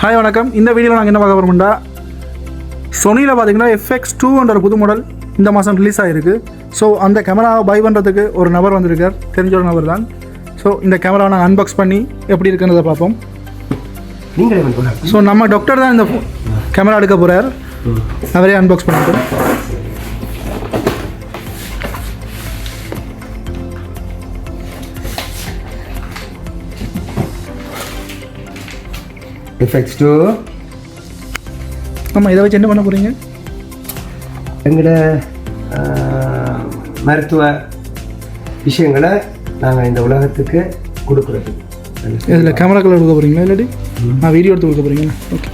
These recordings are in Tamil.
ஹாய் வணக்கம். இந்த வீடியோவில் நாங்கள் என்ன பார்க்க போகிறோம்னா, Sonyயில் பார்த்தீங்கன்னா FX2 ஒரு புது மாடல் இந்த மாதம் ரிலீஸ் ஆகிருக்கு. ஸோ அந்த கேமராவை பை பண்ணுறதுக்கு ஒரு நபர் வந்திருக்கார், தெரிஞ்ச ஒரு நபர் தான். ஸோ இந்த கேமராவை நாங்கள் அன்பாக்ஸ் பண்ணி எப்படி இருக்குன்றதை பார்ப்போம். ஸோ நம்ம டாக்டர் தான் இந்த கேமரா எடுக்க போகிறார், அவரே அன்பாக்ஸ் பண்ணிட்டு. FX2 ஆமாம், இதை வச்சு என்ன பண்ண போகிறீங்க? எங்களோட மருத்துவ விஷயங்களை நாங்கள் இந்த உலகத்துக்கு கொடுக்குறது. இதில் கேமராக்கள் எடுக்க போகிறீங்களா இல்லாட்டி நான் வீடியோ எடுத்து கொடுக்க போகிறீங்களா? ஓகே.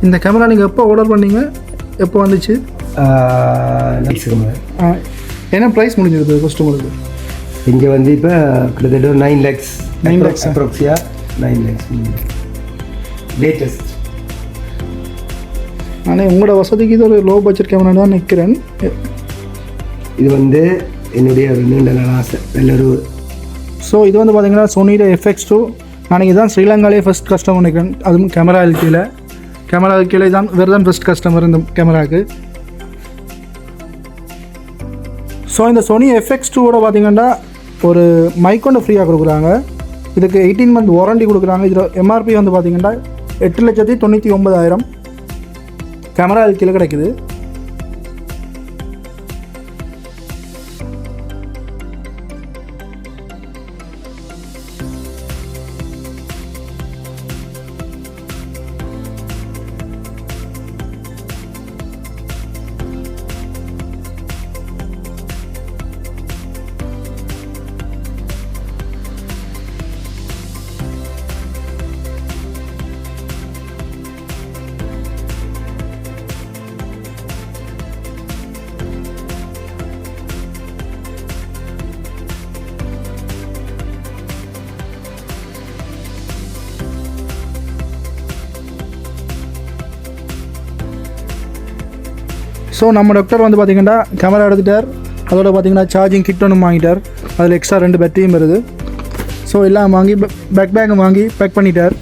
இந்த கேமரா நீங்கள் எப்போ ஆர்டர் பண்ணீங்க, எப்போ வந்துச்சு, என்ன ப்ரைஸ் முடிஞ்சிருது கஸ்டமருக்கு? இங்கே வந்து இப்போ கிட்டத்தட்ட 9 lakhs அப்ராக்சியா 9 lakhs லேட்டஸ்ட். ஆனால் உங்களோட வசதிக்கு இது ஒரு லோ பட்ஜெட் கேமரா தான் நிற்கிறேன். இது வந்து என்னுடைய ஒரு நீண்ட நாள் ஆசை நல்லொரு. ஸோ இது வந்து பார்த்தீங்கன்னா Sonyயில் FX2. நான் இதுதான் ஸ்ரீலங்காலே ஃபஸ்ட் கஸ்டமர் நிற்கிறேன், அதுவும் கேமரா கீழே தான் வேறு ஃபஸ்ட் கஸ்டமர் இந்த கேமராவுக்கு. ஸோ இந்த Sony FX2 பார்த்தீங்கன்னா ஒரு மைக்கொண்டு ஃப்ரீயாக கொடுக்குறாங்க. இதுக்கு 18 month வாரண்டி கொடுக்குறாங்க. இதில் எம்ஆர்பி வந்து பார்த்தீங்கன்னா 8,99,000 கேமரா கீழே கிடைக்குது. ஸோ நம்ம டாக்டர் வந்து பார்த்திங்கன்னா கேமரா எடுத்துட்டார், அதோட பார்த்திங்கன்னா சார்ஜிங் கிட் ஒன்று வாங்கிட்டார், அதில் எக்ஸ்ட்ரா 2 பேட்டரியும் வருது. ஸோ எல்லாம் வாங்கி பேக் வாங்கி பேக் பண்ணிட்டார்.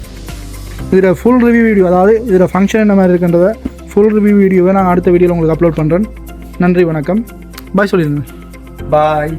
இதில் ஃபுல் ரிவ்யூ வீடியோ, அதாவது இதில் ஃபங்க்ஷன் என்ன மாதிரி இருக்குன்றத ஃபுல் ரிவ்யூ வீடியோவை நான் அடுத்த வீடியோவில் உங்களுக்கு அப்லோட் பண்ணுறேன். நன்றி, வணக்கம், பாய் சொல்லிடுங்க. பாய்.